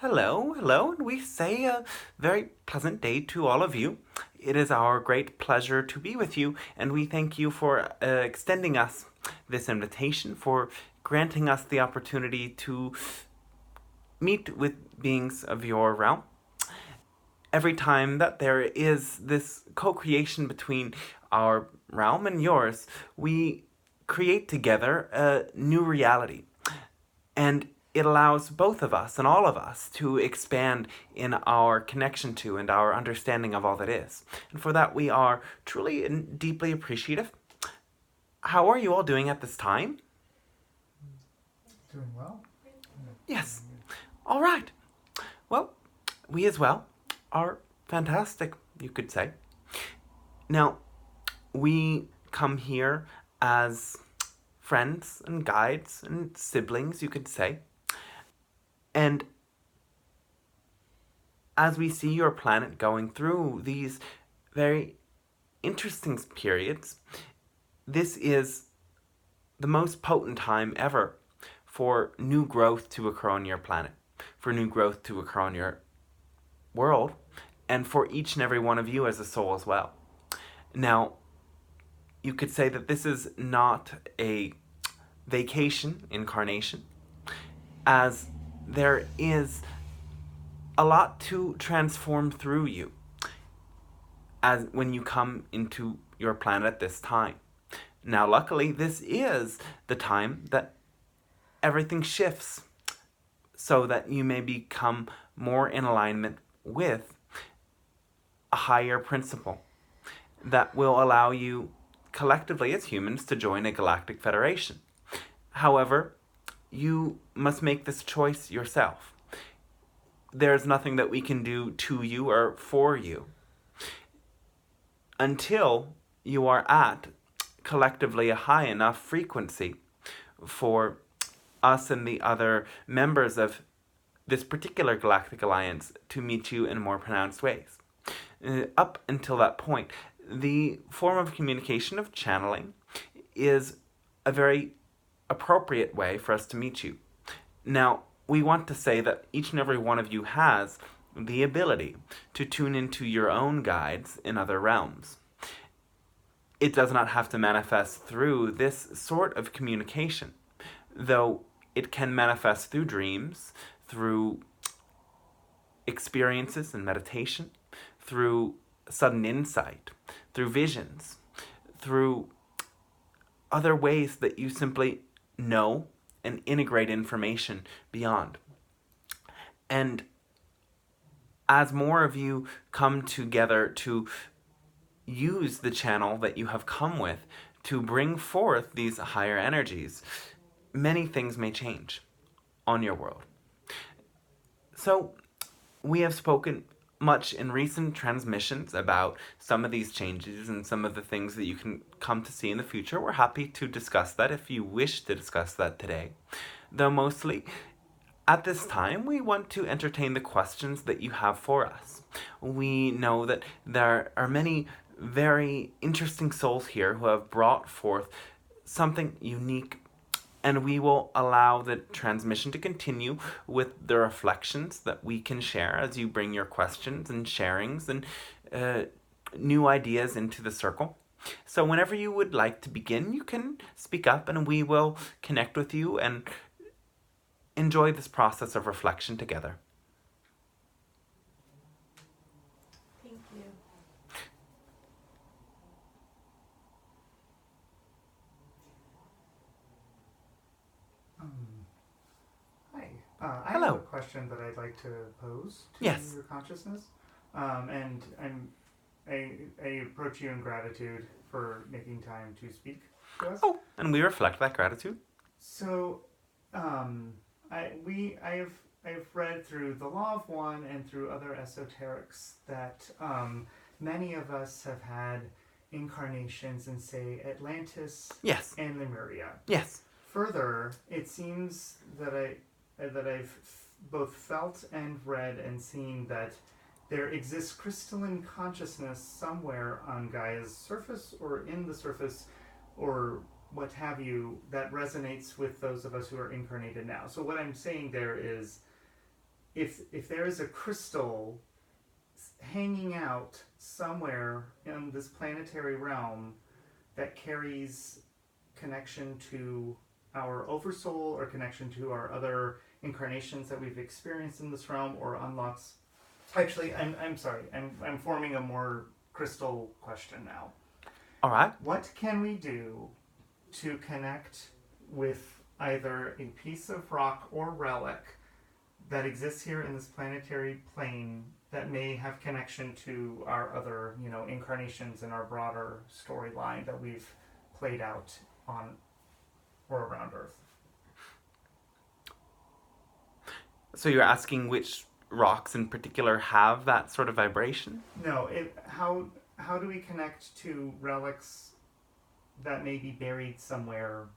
Hello, hello, and we say a very pleasant day to all of you. It is our great pleasure to be with you, and we thank you for extending us this invitation, for granting us the opportunity to meet with beings of your realm. Every time that there is this co-creation between our realm and yours, we create together a new reality. And it allows both of us and all of us to expand in our connection to and our understanding of all that is. And for that, we are truly and deeply appreciative. How are you all doing at this time? Doing well? Yes. All right. Well, we as well are fantastic, you could say. Now, we come here as friends and guides and siblings, you could say. And as we see your planet going through these very interesting periods, this is the most potent time ever for new growth to occur on your planet, for new growth to occur on your world, and for each and every one of you as a soul as well. Now, you could say that this is not a vacation incarnation, as there is a lot to transform through you as when you come into your planet at this time. Now, luckily, this is the time that everything shifts so that you may become more in alignment with a higher principle that will allow you collectively as humans to join a galactic federation. However, you must make this choice yourself. There's nothing that we can do to you or for you until you are at collectively a high enough frequency for us and the other members of this particular galactic alliance to meet you in more pronounced ways. Up until that point, the form of communication of channeling is a very appropriate way for us to meet you. Now, we want to say that each and every one of you has the ability to tune into your own guides in other realms. It does not have to manifest through this sort of communication, though it can manifest through dreams, through experiences and meditation, through sudden insight, through visions, through other ways that you simply know and integrate information beyond. And as more of you come together to use the channel that you have come with to bring forth these higher energies, many things may change on your world. So, we have spoken much in recent transmissions about some of these changes and some of the things that you can come to see in the future. We're happy to discuss that if you wish to discuss that today. Though mostly, at this time, we want to entertain the questions that you have for us. We know that there are many very interesting souls here who have brought forth something unique, and we will allow the transmission to continue with the reflections that we can share as you bring your questions and sharings and new ideas into the circle. So whenever you would like to begin, you can speak up and we will connect with you and enjoy this process of reflection together. Thank you. Hi. I Hello. have a question that I'd like to pose to Yes. your consciousness. And I approach you in gratitude for making time to speak to us. Oh, and we reflect that gratitude. So, I've read through the Law of One and through other esoterics that many of us have had incarnations in, say, Atlantis Yes. and Lemuria. Yes. Further, it seems that I've both felt and read and seen that there exists crystalline consciousness somewhere on Gaia's surface or in the surface or what have you that resonates with those of us who are incarnated now. So what I'm saying there is if there is a crystal hanging out somewhere in this planetary realm that carries connection to our oversoul or connection to our other incarnations that we've experienced in this realm, or unlocks. Actually, I'm sorry. I'm forming a more crystal question now. All right. What can we do to connect with either a piece of rock or relic that exists here in this planetary plane that may have connection to our other, incarnations in our broader storyline that we've played out on or around Earth? So you're asking which rocks in particular have that sort of vibration? No, how do we connect to relics that may be buried somewhere?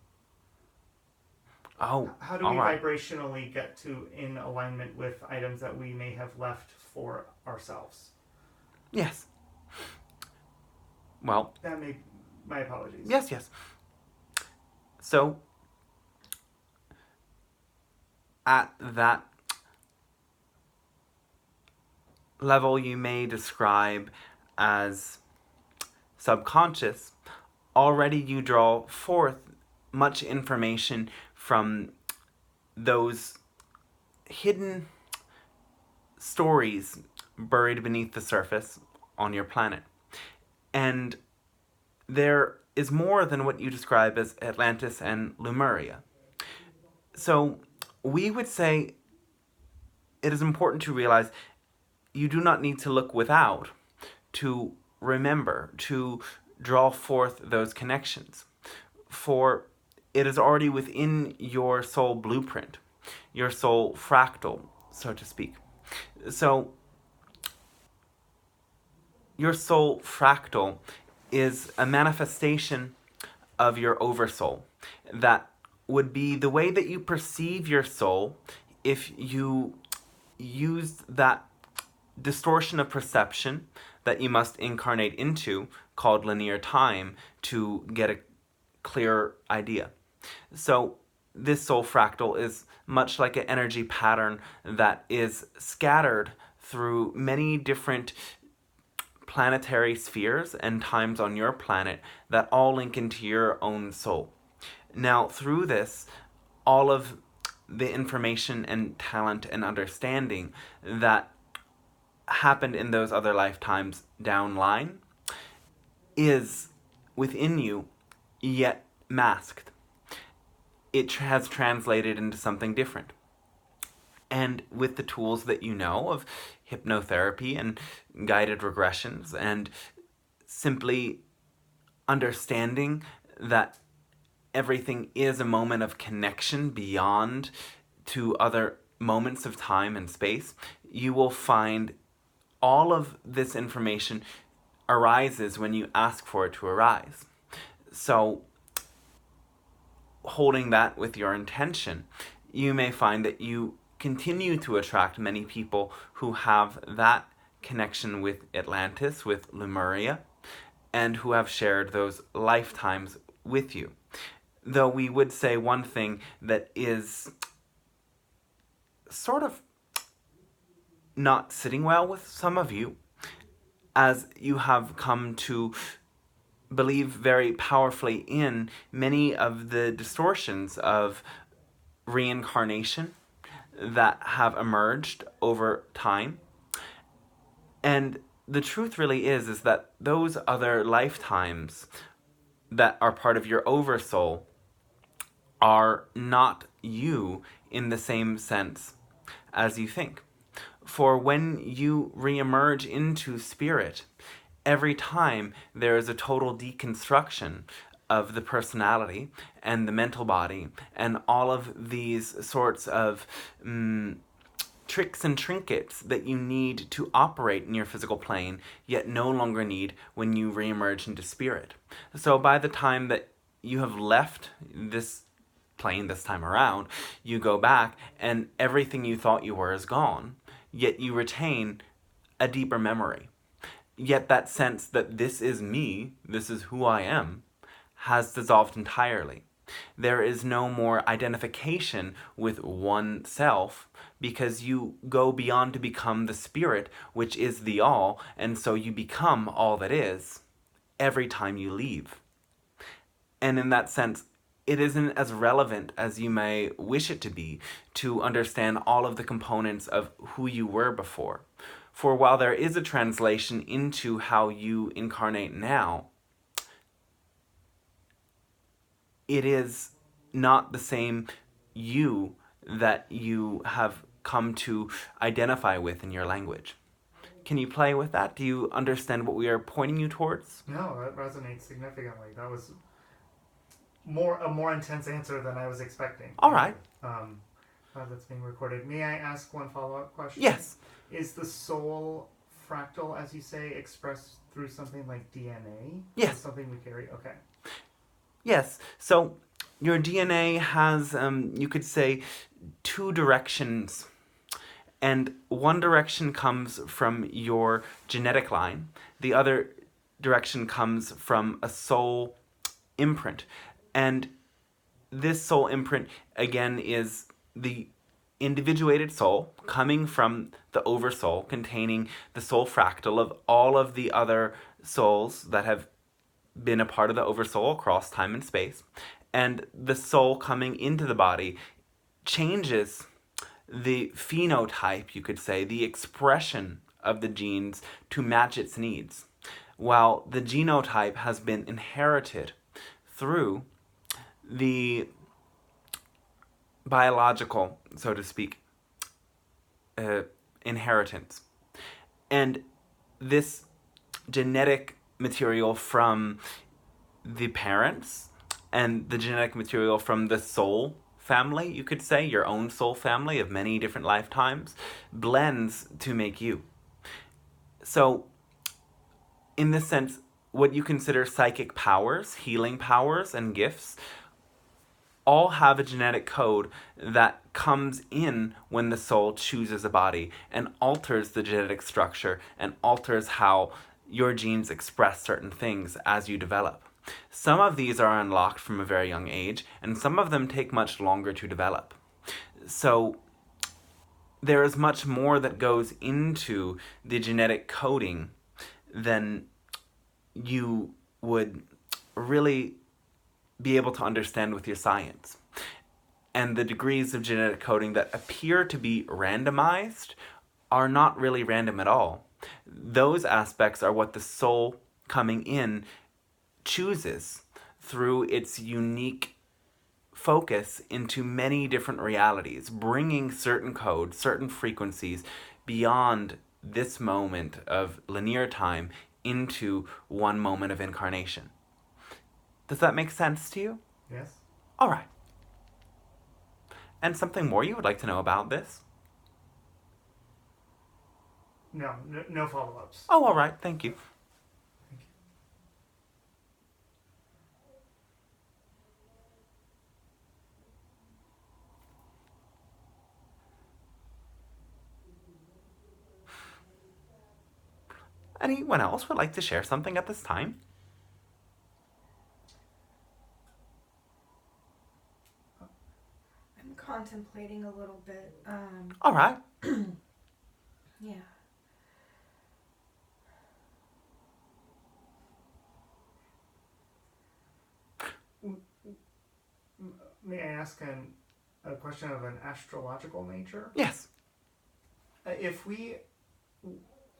Oh, How do we all right. vibrationally get to in alignment with items that we may have left for ourselves? Yes. Well, My apologies. yes. So, at that level you may describe as subconscious, already you draw forth much information from those hidden stories buried beneath the surface on your planet. And there is more than what you describe as Atlantis and Lemuria. So we would say it is important to realize you do not need to look without to remember, to draw forth those connections. For it is already within your soul blueprint, your soul fractal, so to speak. So your soul fractal is a manifestation of your oversoul that would be the way that you perceive your soul if you used that distortion of perception that you must incarnate into, called linear time, to get a clear idea. So this soul fractal is much like an energy pattern that is scattered through many different planetary spheres and times on your planet that all link into your own soul. Now, through this, all of the information and talent and understanding that happened in those other lifetimes downline is within you, yet masked. It has translated into something different. And with the tools that you know of hypnotherapy and guided regressions and simply understanding that everything is a moment of connection beyond to other moments of time and space, you will find all of this information arises when you ask for it to arise. So, holding that with your intention, you may find that you continue to attract many people who have that connection with Atlantis, with Lemuria, and who have shared those lifetimes with you. Though we would say one thing that is sort of not sitting well with some of you, as you have come to believe very powerfully in many of the distortions of reincarnation that have emerged over time. And the truth really is that those other lifetimes that are part of your oversoul are not you in the same sense as you think. For when you reemerge into spirit, every time there is a total deconstruction of the personality and the mental body and all of these sorts of tricks and trinkets that you need to operate in your physical plane, yet no longer need when you reemerge into spirit. So by the time that you have left this plane this time around, you go back and everything you thought you were is gone, yet you retain a deeper memory. Yet that sense that this is me, this is who I am, has dissolved entirely. There is no more identification with oneself because you go beyond to become the spirit, which is the all, and so you become all that is every time you leave. And in that sense, it isn't as relevant as you may wish it to be to understand all of the components of who you were before. For while there is a translation into how you incarnate now, it is not the same you that you have come to identify with in your language. Can you play with that? Do you understand what we are pointing you towards? No, that resonates significantly. That was a more intense answer than I was expecting. All right. That's being recorded. May I ask one follow-up question? Yes. Is the soul fractal, as you say, expressed through something like DNA? Yes. Is something we carry? Okay. Yes. So your DNA has, you could say, two directions. And one direction comes from your genetic line. The other direction comes from a soul imprint. And this soul imprint, again, is the individuated soul coming from the oversoul, containing the soul fractal of all of the other souls that have been a part of the oversoul across time and space. And the soul coming into the body changes the phenotype, you could say, the expression of the genes to match its needs, while the genotype has been inherited through the biological, so to speak, inheritance. And this genetic material from the parents and the genetic material from the soul family, you could say, your own soul family of many different lifetimes, blends to make you. So, in this sense, what you consider psychic powers, healing powers, and gifts all have a genetic code that comes in when the soul chooses a body and alters the genetic structure and alters how your genes express certain things as you develop. Some of these are unlocked from a very young age, and some of them take much longer to develop. So there is much more that goes into the genetic coding than you would really be able to understand with your science. And the degrees of genetic coding that appear to be randomized are not really random at all. Those aspects are what the soul coming in chooses through its unique focus into many different realities, bringing certain codes, certain frequencies beyond this moment of linear time into one moment of incarnation. Does that make sense to you? Yes. All right. And something more you would like to know about this? No follow-ups. Oh, all right. Thank you. Anyone else would like to share something at this time? I'm contemplating a little bit. All right. Yeah. May I ask a question of an astrological nature? Yes.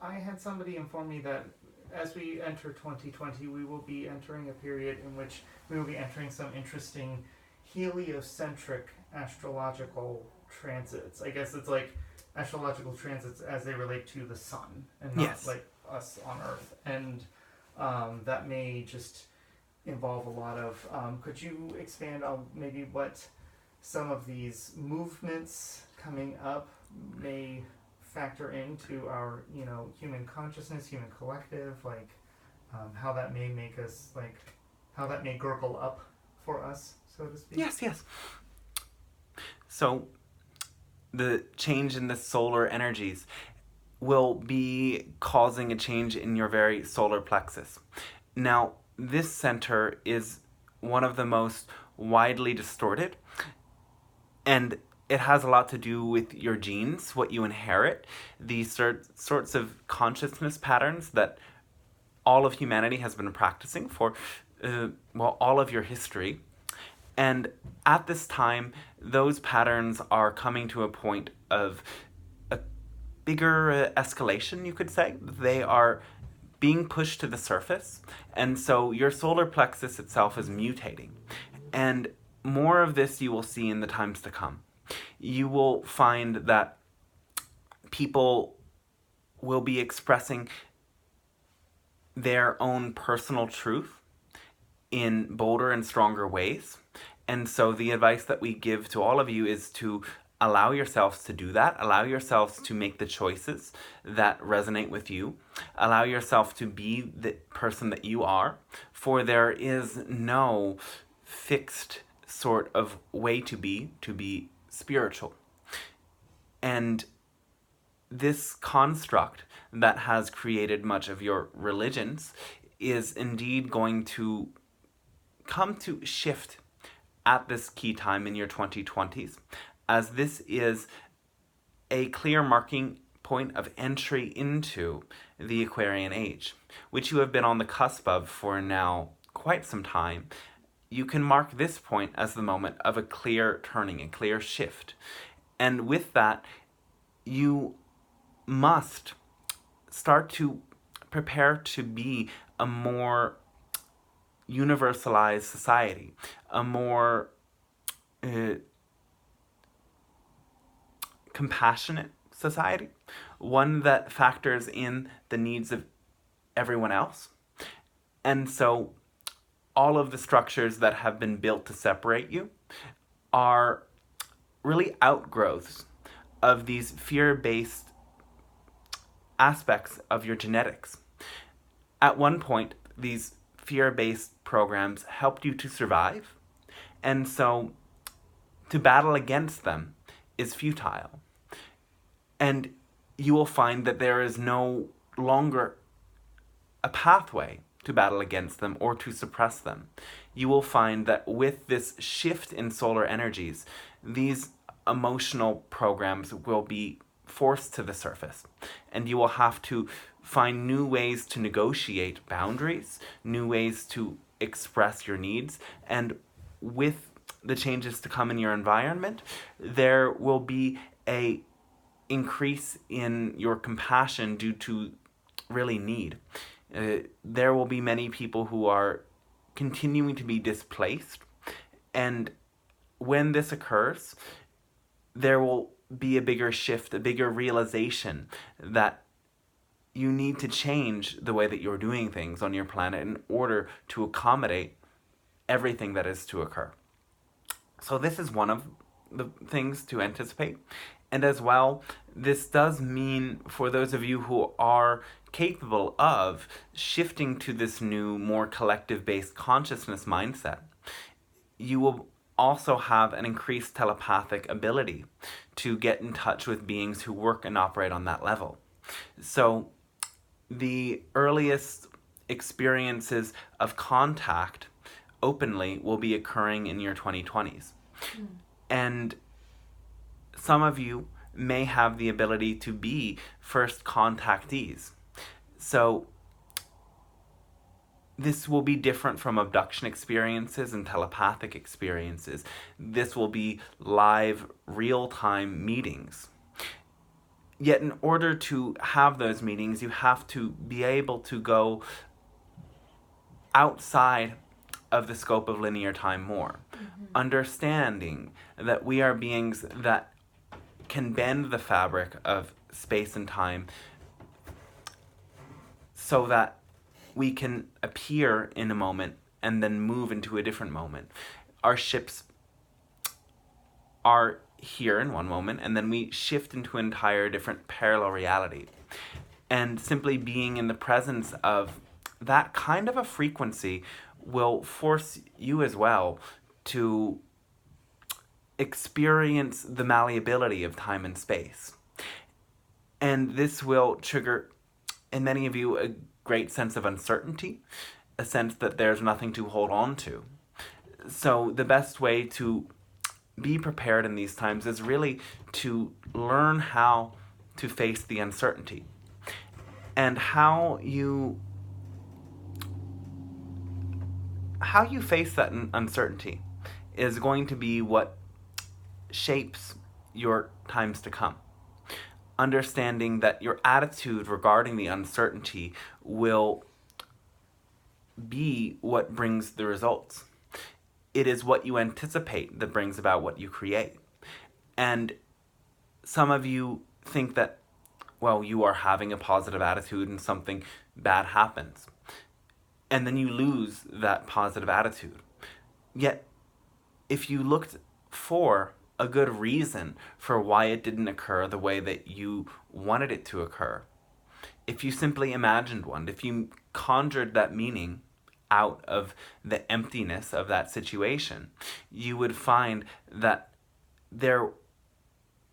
I had somebody inform me that as we enter 2020, we will be entering a period in which we will be entering some interesting heliocentric astrological transits. I guess it's like astrological transits as they relate to the sun and not Yes. like us on Earth. And that may just involve a lot of... could you expand on maybe what some of these movements coming up may factor into our, human consciousness, human collective, like how that may make us, like how that may gurgle up for us, so to speak? Yes. So, the change in the solar energies will be causing a change in your very solar plexus. Now, this center is one of the most widely distorted, and it has a lot to do with your genes, what you inherit, these sorts of consciousness patterns that all of humanity has been practicing for, all of your history. And at this time, those patterns are coming to a point of a bigger escalation, you could say. They are being pushed to the surface, and so your solar plexus itself is mutating. And more of this you will see in the times to come. You will find that people will be expressing their own personal truth in bolder and stronger ways. And so the advice that we give to all of you is to allow yourselves to do that. Allow yourselves to make the choices that resonate with you. Allow yourself to be the person that you are, for there is no fixed sort of way to be spiritual. And this construct that has created much of your religions is indeed going to come to shift at this key time in your 2020s, as this is a clear marking point of entry into the Aquarian age, which you have been on the cusp of for now quite some time. You can mark this point as the moment of a clear turning, a clear shift. And with that, you must start to prepare to be a more universalized society, a more compassionate society, one that factors in the needs of everyone else. And so all of the structures that have been built to separate you are really outgrowths of these fear-based aspects of your genetics. At one point, these fear-based programs helped you to survive, and so to battle against them is futile. And you will find that there is no longer a pathway to battle against them or to suppress them. You will find that with this shift in solar energies, these emotional programs will be forced to the surface, and you will have to find new ways to negotiate boundaries, new ways to express your needs. And with the changes to come in your environment, there will be a increase in your compassion due to really need. There will be many people who are continuing to be displaced, and when this occurs, there will be a bigger shift, a bigger realization that you need to change the way that you're doing things on your planet in order to accommodate everything that is to occur. So this is one of the things to anticipate. And as well, this does mean for those of you who are capable of shifting to this new, more collective-based consciousness mindset, you will also have an increased telepathic ability to get in touch with beings who work and operate on that level. So the earliest experiences of contact openly will be occurring in your 2020s. And some of you may have the ability to be first contactees. So this will be different from abduction experiences and telepathic experiences. This will be live, real-time meetings. Yet in order to have those meetings, you have to be able to go outside of the scope of linear time more. Understanding that we are beings that can bend the fabric of space and time so that we can appear in a moment and then move into a different moment. Our ships are here in one moment, and then we shift into an entire different parallel reality. And simply being in the presence of that kind of a frequency will force you as well to experience the malleability of time and space. And this will trigger, in many of you, a great sense of uncertainty, a sense that there's nothing to hold on to. So the best way to be prepared in these times is really to learn how to face the uncertainty. And how you face that uncertainty is going to be what shapes your times to come. Understanding that your attitude regarding the uncertainty will be what brings the results. It is what you anticipate that brings about what you create. And some of you think that, well, you are having a positive attitude and something bad happens. And then you lose that positive attitude. Yet, if you looked for a good reason for why it didn't occur the way that you wanted it to occur, if you simply imagined one, if you conjured that meaning out of the emptiness of that situation, you would find that there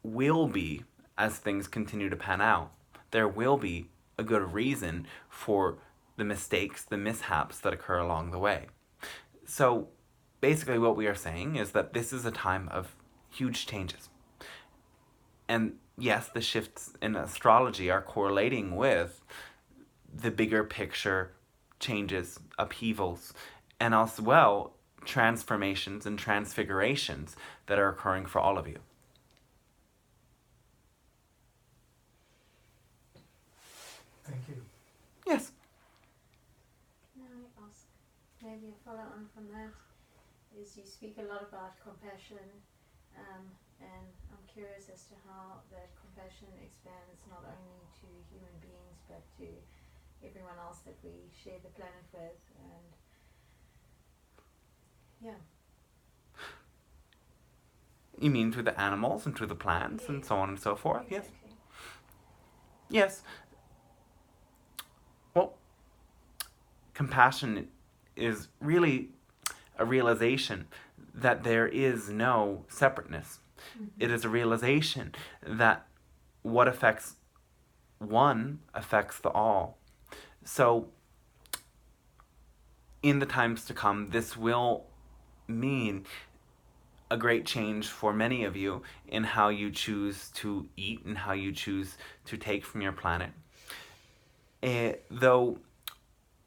will be, as things continue to pan out, there will be a good reason for the mistakes, the mishaps that occur along the way. So basically what we are saying is that this is a time of huge changes. And yes, the shifts in astrology are correlating with the bigger picture changes, upheavals, and as well transformations and transfigurations that are occurring for all of you. Thank you. Yes. Can I ask maybe a follow on from that? Is you speak a lot about compassion, and I'm curious as to how that compassion expands not only to human beings but to everyone else that we share the planet with, and yeah. You mean to the animals and to the plants and so on and so forth? Exactly. Yes. Yes. Well, compassion is really a realization that there is no separateness. Mm-hmm. It is a realization that what affects one affects the all. So, in the times to come, this will mean a great change for many of you in how you choose to eat and how you choose to take from your planet. Though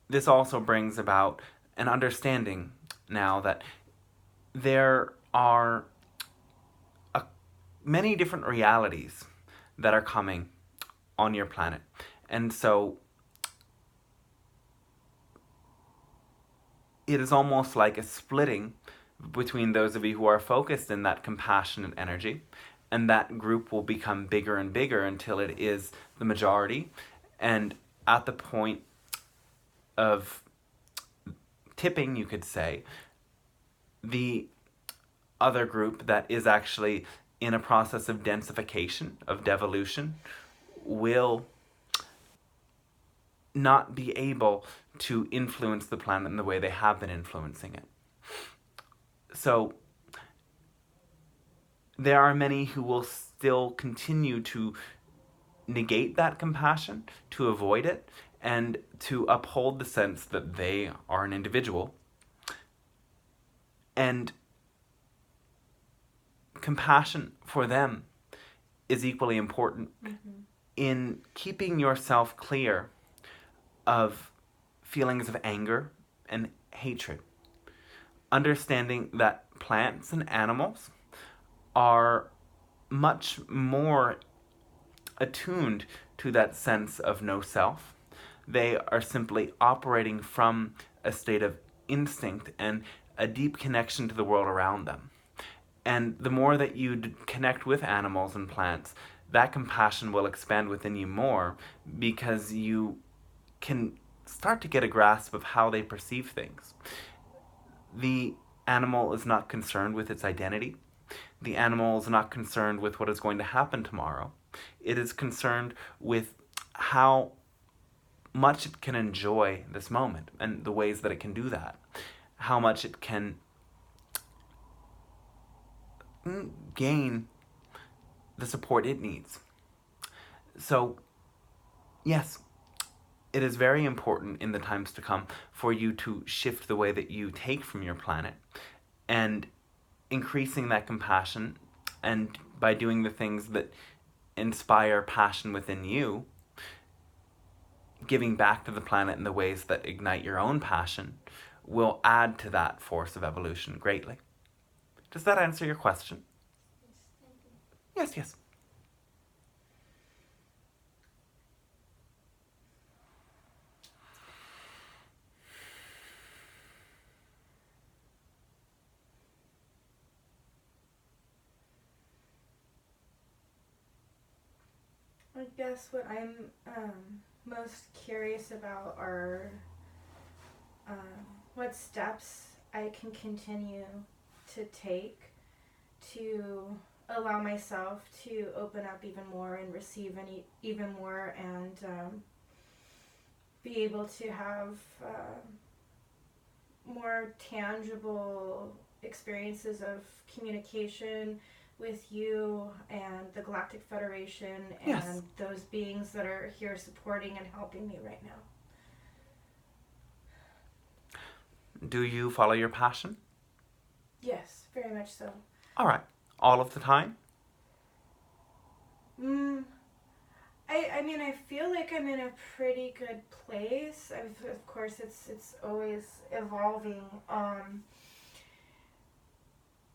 this also brings about an understanding now that there are many different realities that are coming on your planet. And so it is almost like a splitting between those of you who are focused in that compassionate energy, and that group will become bigger and bigger until it is the majority. And at the point of tipping, you could say, the other group that is actually in a process of densification, of devolution, will not be able to influence the planet in the way they have been influencing it. So there are many who will still continue to negate that compassion, to avoid it, and to uphold the sense that they are an individual. And compassion for them is equally important in keeping yourself clear of feelings of anger and hatred. Understanding that plants and animals are much more attuned to that sense of no self. They are simply operating from a state of instinct and a deep connection to the world around them. And the more that you connect with animals and plants, that compassion will expand within you more, because you can start to get a grasp of how they perceive things. The animal is not concerned with its identity. The animal is not concerned with what is going to happen tomorrow. It is concerned with how much it can enjoy this moment and the ways that it can do that. How much it can gain the support it needs. So, yes, it is very important in the times to come for you to shift the way that you take from your planet and increasing that compassion, and by doing the things that inspire passion within you, giving back to the planet in the ways that ignite your own passion, will add to that force of evolution greatly. Does that answer your question? Yes, yes. I guess what I'm most curious about are what steps I can continue to take to allow myself to open up even more and receive even more, and be able to have more tangible experiences of communication with you and the Galactic Federation and Yes. those beings that are here supporting and helping me right now. Do you follow your passion? Yes, very much so. All right. All of the time? I mean, I feel like I'm in a pretty good place. Of course, it's always evolving.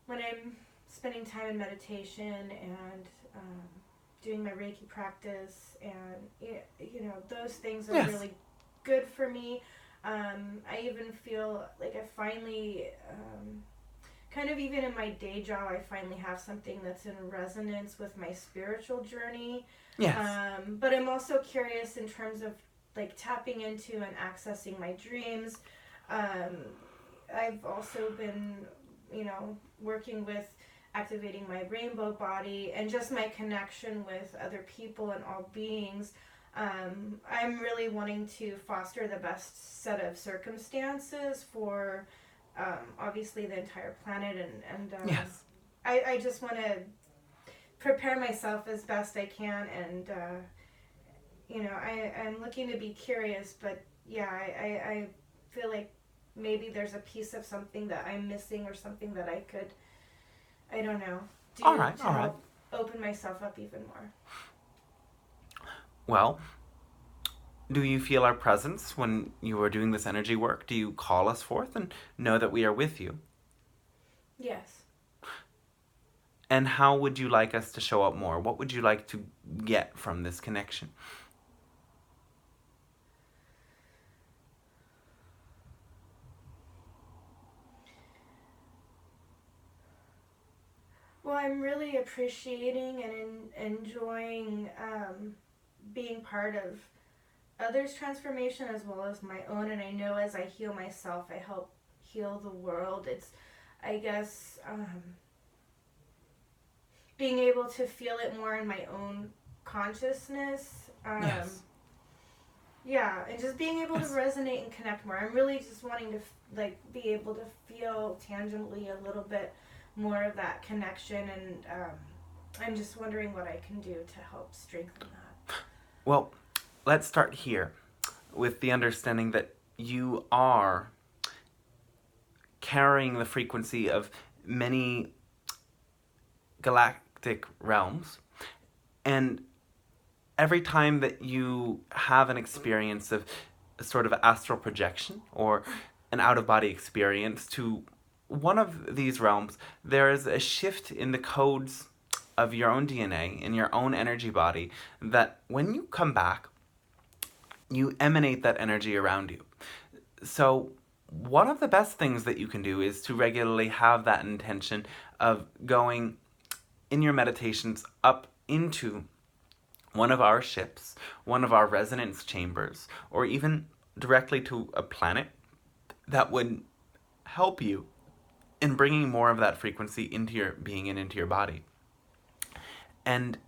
When I'm spending time in meditation and doing my Reiki practice, and those things are Yes. really good for me. I even feel like I finally, kind of even in my day job, I finally have something that's in resonance with my spiritual journey. Yes. But I'm also curious in terms of like tapping into and accessing my dreams. I've also been, working with activating my rainbow body and just my connection with other people and all beings. I'm really wanting to foster the best set of circumstances for obviously the entire planet, and Yes. I just want to prepare myself as best I can, and I'm looking to be curious, but yeah, I feel like maybe there's a piece of something that I'm missing, or something that I could, I don't know, do All right. to All right. help open myself up even more. Well, do you feel our presence when you are doing this energy work? Do you call us forth and know that we are with you? Yes. And how would you like us to show up more? What would you like to get from this connection? Well, I'm really appreciating and enjoying being part of others' transformation as well as my own. And I know as I heal myself, I help heal the world. It's, I guess, being able to feel it more in my own consciousness. Yes. Yeah, and just being able Yes. to resonate and connect more. I'm really just wanting to be able to feel tangibly a little bit more of that connection, and I'm just wondering what I can do to help strengthen that. Well, let's start here with the understanding that you are carrying the frequency of many galactic realms, and every time that you have an experience of a sort of astral projection or an out-of-body experience to one of these realms, there is a shift in the codes of your own DNA, in your own energy body, that when you come back, you emanate that energy around you. So one of the best things that you can do is to regularly have that intention of going in your meditations up into one of our ships, one of our resonance chambers, or even directly to a planet that would help you in bringing more of that frequency into your being and into your body. And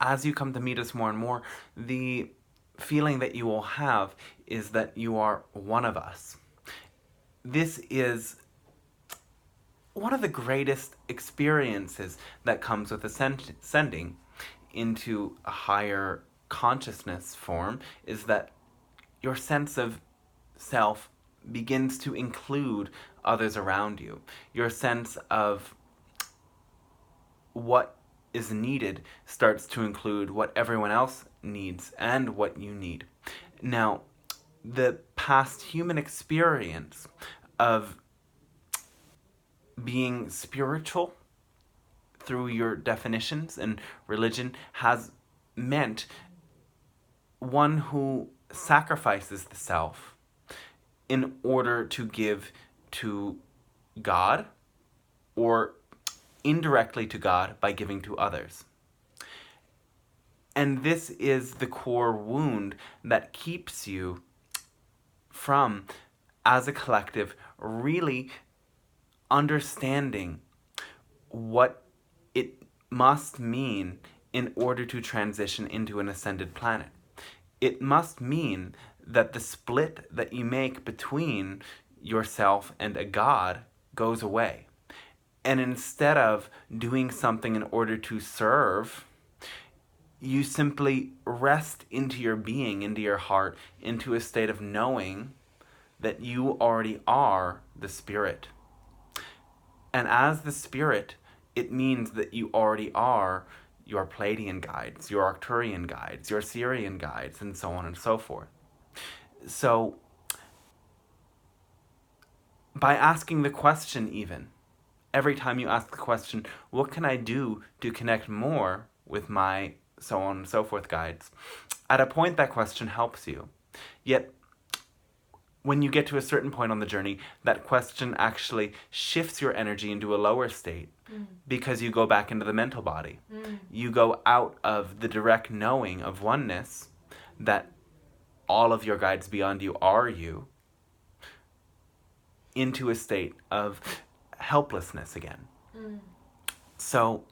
as you come to meet us more and more, the feeling that you will have is that you are one of us. This is one of the greatest experiences that comes with ascending into a higher consciousness form, is that your sense of self begins to include others around you. Your sense of what is needed starts to include what everyone else needs and what you need. Now, the past human experience of being spiritual through your definitions and religion has meant one who sacrifices the self in order to give to God, or indirectly to God by giving to others. And this is the core wound that keeps you from, as a collective, really understanding what it must mean in order to transition into an ascended planet. It must mean that the split that you make between yourself and a god goes away. And instead of doing something in order to serve, you simply rest into your being, into your heart, into a state of knowing that you already are the spirit. And as the spirit, it means that you already are your Pleiadian guides, your Arcturian guides, your Sirian guides, and so on and so forth. So, by asking the question even, every time you ask the question, what can I do to connect more with my so on and so forth guides? At a point, that question helps you. Yet, when you get to a certain point on the journey, that question actually shifts your energy into a lower state because you go back into the mental body. You go out of the direct knowing of oneness that all of your guides beyond you are you, into a state of helplessness again. So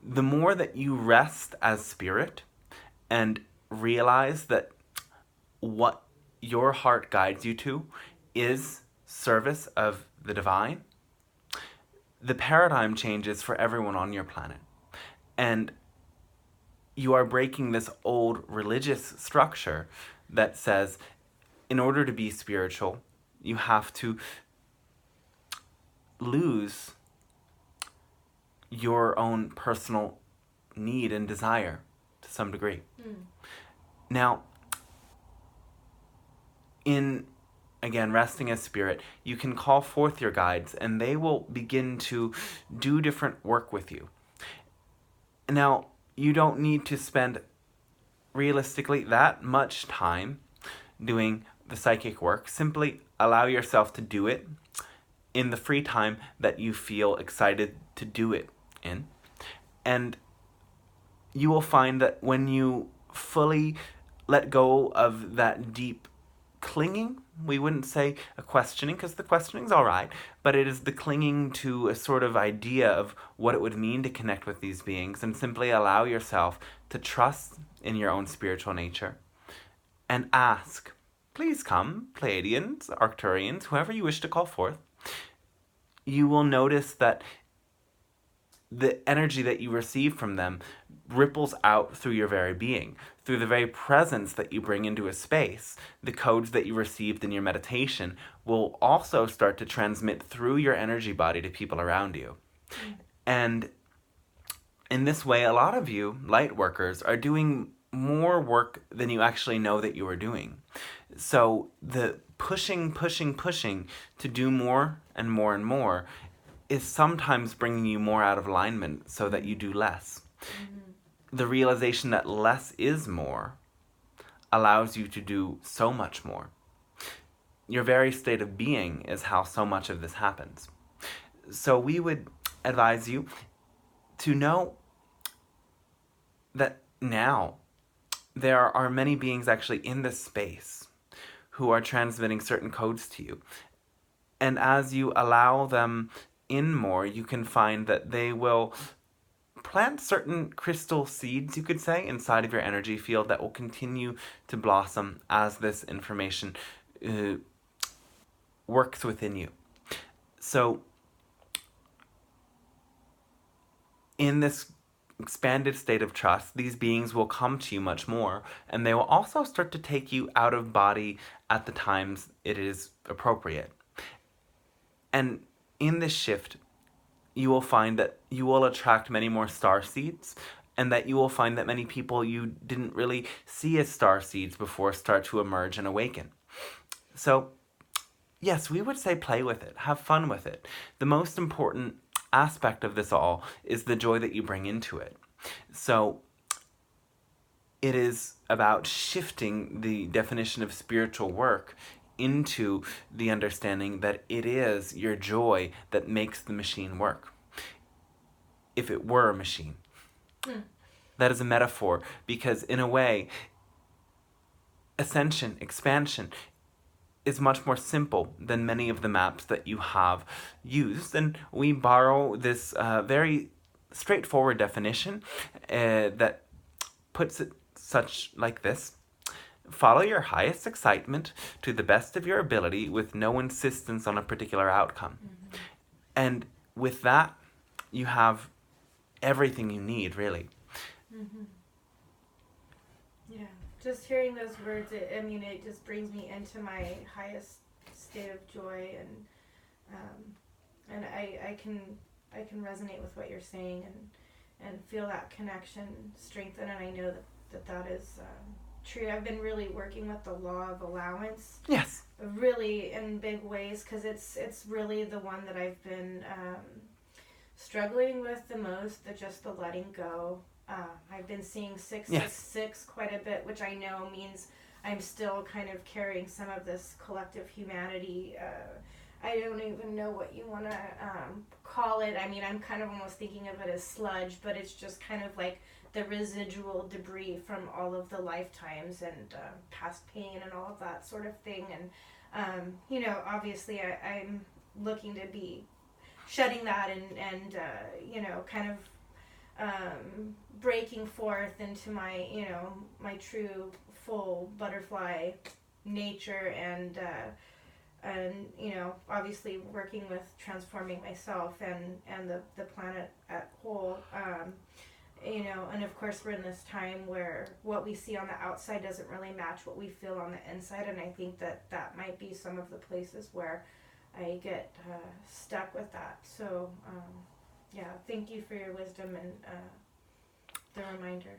the more that you rest as spirit and realize that what your heart guides you to is service of the divine, the paradigm changes for everyone on your planet. And you are breaking this old religious structure that says, in order to be spiritual, you have to lose your own personal need and desire to some degree. Now, in, again, resting as spirit, you can call forth your guides and they will begin to do different work with you. Now, you don't need to spend realistically that much time doing the psychic work. Simply allow yourself to do it in the free time that you feel excited to do it in. And you will find that when you fully let go of that deep clinging, we wouldn't say a questioning, because the questioning's all right, but it is the clinging to a sort of idea of what it would mean to connect with these beings, and simply allow yourself to trust in your own spiritual nature and ask, please come, Pleiadians, Arcturians, whoever you wish to call forth. You will notice that the energy that you receive from them ripples out through your very being, through the very presence that you bring into a space. The codes that you received in your meditation will also start to transmit through your energy body to people around you. And in this way, a lot of you, light workers, are doing more work than you actually know that you are doing. So the pushing to do more and more and more is sometimes bringing you more out of alignment so that you do less. The realization that less is more allows you to do so much more. Your very state of being is how so much of this happens. So we would advise you to know that now there are many beings actually in this space who are transmitting certain codes to you. And as you allow them in more, you can find that they will plant certain crystal seeds, you could say, inside of your energy field that will continue to blossom as this information works within you. So, in this expanded state of trust, these beings will come to you much more, and they will also start to take you out of body at the times it is appropriate. And in this shift, you will find that you will attract many more star seeds, and that you will find that many people you didn't really see as star seeds before start to emerge and awaken. So, yes, we would say play with it, have fun with it. The most important aspect of this all is the joy that you bring into it. So it is about shifting the definition of spiritual work into the understanding that it is your joy that makes the machine work. If it were a machine. That is a metaphor, because in a way, ascension, expansion, is much more simple than many of the maps that you have used. And we borrow this very straightforward definition that puts it such like this. Follow your highest excitement to the best of your ability with no insistence on a particular outcome. And with that, you have everything you need, really. Yeah, just hearing those words, it just brings me into my highest state of joy, and I can resonate with what you're saying, and feel that connection strengthen, and I know that is true. I've been really working with the law of allowance. Yes. Really in big ways, because it's really the one that I've been struggling with the most, just the letting go. I've been seeing 666 quite a bit, which I know means I'm still kind of carrying some of this collective humanity. I don't even know what you want to call it. I mean, I'm kind of almost thinking of it as sludge, but it's just kind of like the residual debris from all of the lifetimes and past pain and all of that sort of thing. And, obviously I'm looking to be shedding that and kind of breaking forth into my, my true full butterfly nature, and obviously working with transforming myself and the planet at whole. And of course we're in this time where what we see on the outside doesn't really match what we feel on the inside, and I think that might be some of the places where I get stuck with that. So thank you for your wisdom and the reminder.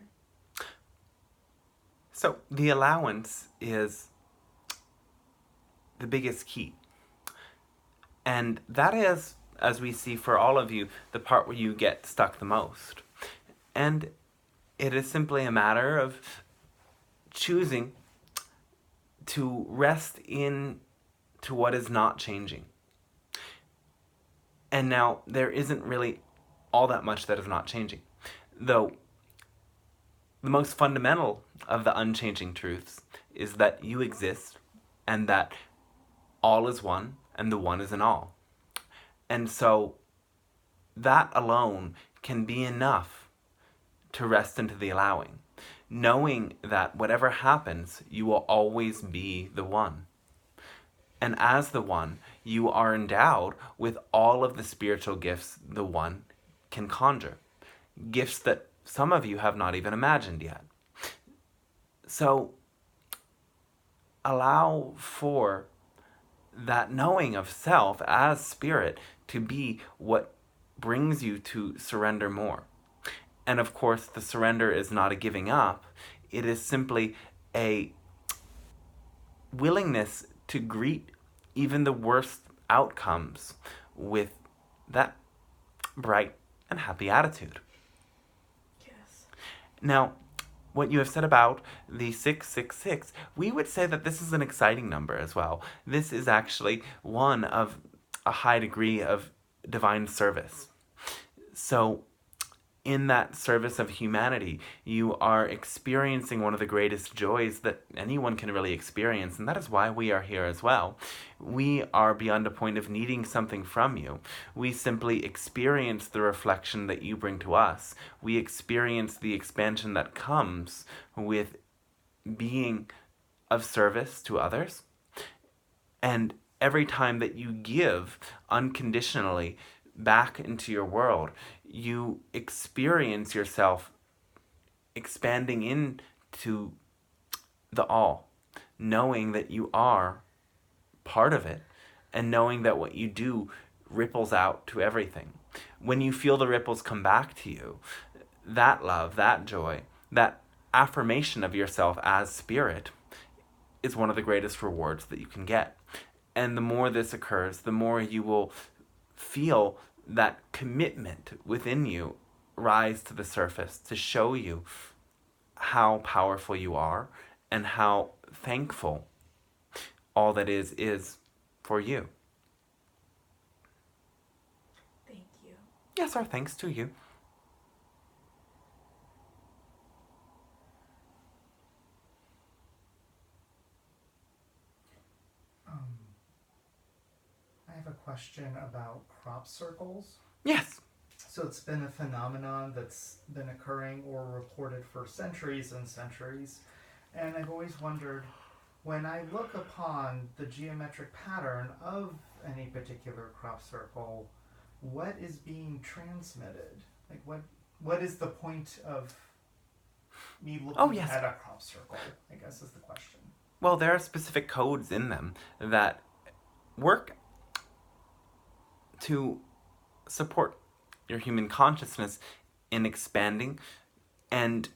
So the allowance is the biggest key. And that is, as we see for all of you, the part where you get stuck the most. And it is simply a matter of choosing to rest in to what is not changing. And now there isn't really all that much that is not changing. Though the most fundamental of the unchanging truths is that you exist, and that all is one and the one is in all. And so that alone can be enough to rest into the allowing, knowing that whatever happens, you will always be the one. And as the one, you are endowed with all of the spiritual gifts the one can conjure. Gifts that some of you have not even imagined yet. So allow for that knowing of self as spirit to be what brings you to surrender more. And of course, the surrender is not a giving up. It is simply a willingness to greet even the worst outcomes with that bright and happy attitude. Yes. Now, what you have said about the 666, we would say that this is an exciting number as well. This is actually one of a high degree of divine service. So, in that service of humanity, you are experiencing one of the greatest joys that anyone can really experience, and that is why we are here as well. We are beyond a point of needing something from you. We simply experience the reflection that you bring to us. We experience the expansion that comes with being of service to others. And every time that you give unconditionally back into your world, you experience yourself expanding into the all, knowing that you are part of it, and knowing that what you do ripples out to everything. When you feel the ripples come back to you, that love, that joy, that affirmation of yourself as spirit is one of the greatest rewards that you can get. And the more this occurs, the more you will feel that commitment within you rise to the surface to show you how powerful you are and how thankful all that is for you. Thank you. Yes, our thanks to you. I have a question about crop circles. Yes. So it's been a phenomenon that's been occurring or reported for centuries and centuries. And I've always wondered, when I look upon the geometric pattern of any particular crop circle, what is being transmitted? Like what is the point of me looking at a crop circle, I guess is the question. Well, there are specific codes in them that work to support your human consciousness in expanding and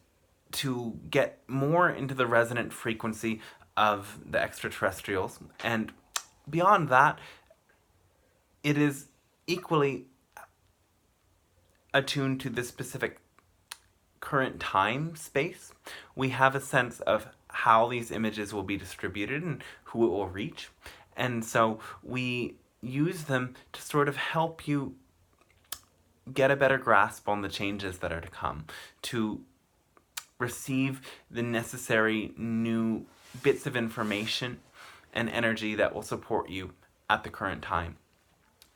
to get more into the resonant frequency of the extraterrestrials. And beyond that, it is equally attuned to this specific current time space. We have a sense of how these images will be distributed and who it will reach. And so we use them to sort of help you get a better grasp on the changes that are to come, to receive the necessary new bits of information and energy that will support you at the current time.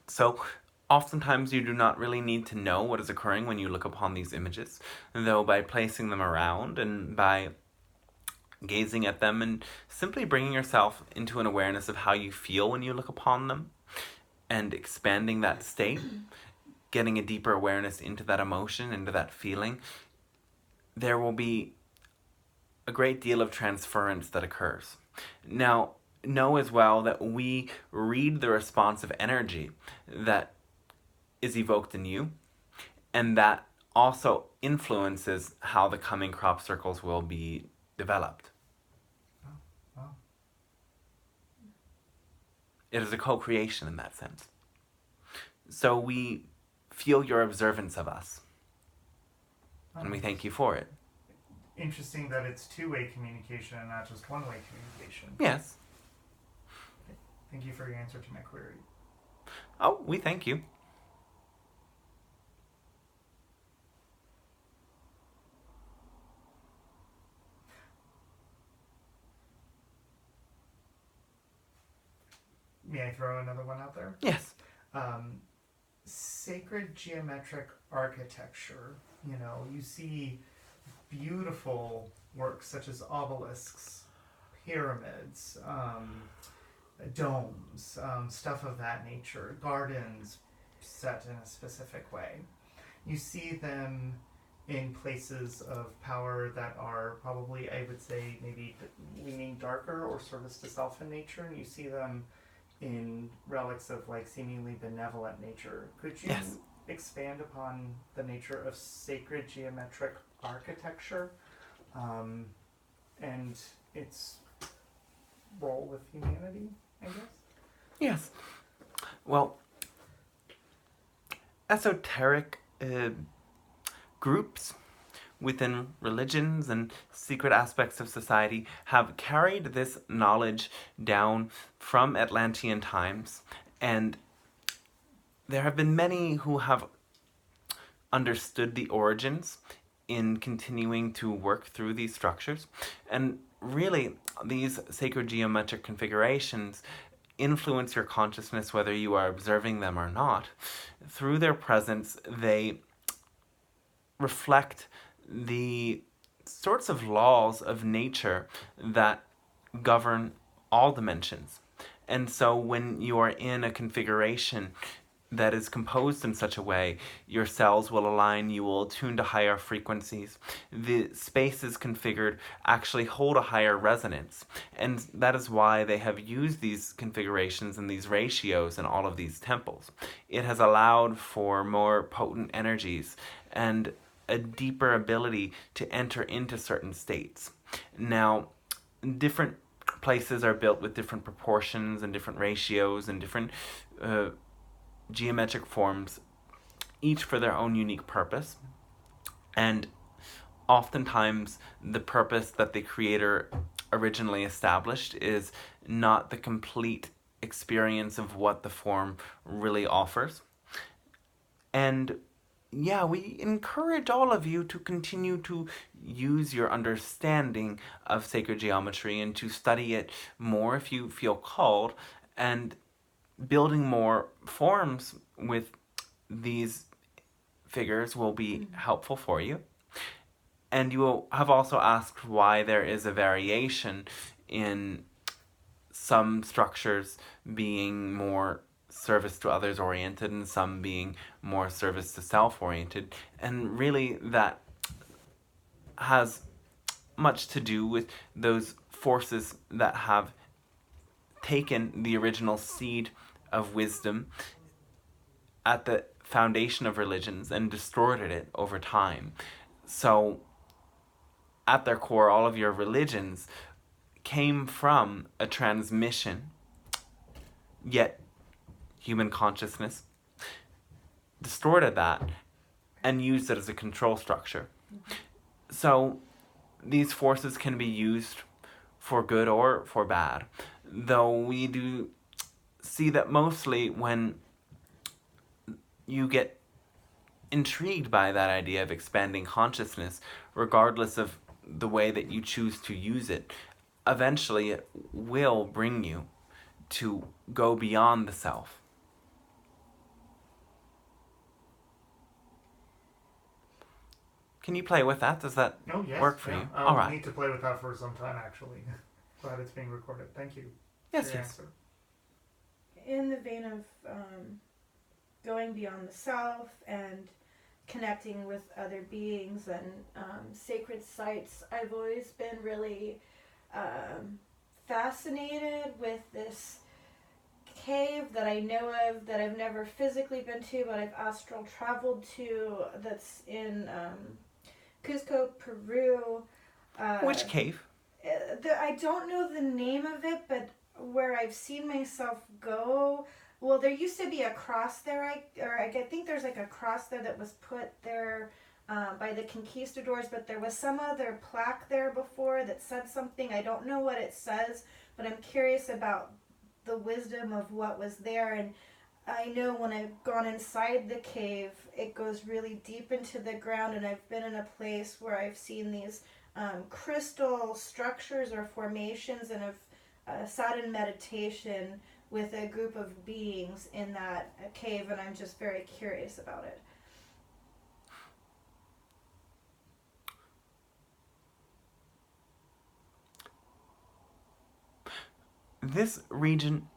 So oftentimes you do not really need to know what is occurring when you look upon these images, though by placing them around and by gazing at them and simply bringing yourself into an awareness of how you feel when you look upon them and expanding that state, getting a deeper awareness into that emotion, into that feeling, there will be a great deal of transference that occurs. Now, know as well that we read the responsive energy that is evoked in you, and that also influences how the coming crop circles will be developed. Wow. It is a co-creation in that sense. So we feel your observance of us, and we thank you for it. Interesting that it's two-way communication and not just one-way communication. Yes. Thank you for your answer to my query. Oh, we thank you. May I throw another one out there? Yes. Sacred geometric architecture. You know, you see beautiful works such as obelisks, pyramids, domes, stuff of that nature, gardens set in a specific way. You see them in places of power that are probably, I would say, maybe leaning darker or service to self in nature, and you see them in relics of like seemingly benevolent nature. Could you expand upon the nature of sacred geometric architecture and its role with humanity, I guess? Yes. Well, esoteric groups within religions and secret aspects of society have carried this knowledge down from Atlantean times, and there have been many who have understood the origins in continuing to work through these structures. And really, these sacred geometric configurations influence your consciousness whether you are observing them or not. Through their presence, they reflect the sorts of laws of nature that govern all dimensions. And so when you are in a configuration that is composed in such a way, your cells will align, you will tune to higher frequencies. The spaces configured actually hold a higher resonance. And that is why they have used these configurations and these ratios in all of these temples. It has allowed for more potent energies and a deeper ability to enter into certain states. Now, different places are built with different proportions and different ratios and different geometric forms, each for their own unique purpose. And oftentimes the purpose that the creator originally established is not the complete experience of what the form really offers. And yeah, we encourage all of you to continue to use your understanding of sacred geometry and to study it more if you feel called, and building more forms with these figures will be helpful for you. And you will have also asked why there is a variation in some structures being more service to others oriented and some being more service to self oriented. And really that has much to do with those forces that have taken the original seed of wisdom at the foundation of religions and distorted it over time. So at their core, all of your religions came from a transmission, yet human consciousness distorted that and used it as a control structure. So these forces can be used for good or for bad, though we do see that mostly when you get intrigued by that idea of expanding consciousness, regardless of the way that you choose to use it, eventually it will bring you to go beyond the self. Can you play with that? Does that work for you? All right. I need to play with that for some time, actually. Glad it's being recorded. Thank you. Yes. Answer. In the vein of going beyond the self and connecting with other beings and sacred sites, I've always been really fascinated with this cave that I know of that I've never physically been to, but I've astral traveled to, that's in Cusco, Peru. Which cave? I don't know the name of it, but where I've seen myself go. Well, there used to be a cross there, I think there's like a cross there that was put there by the conquistadors, but there was some other plaque there before that said something. I don't know what it says, but I'm curious about the wisdom of what was there. And I know when I've gone inside the cave, it goes really deep into the ground, and I've been in a place where I've seen these crystal structures or formations, and I've sat in meditation with a group of beings in that cave, and I'm just very curious about it. This region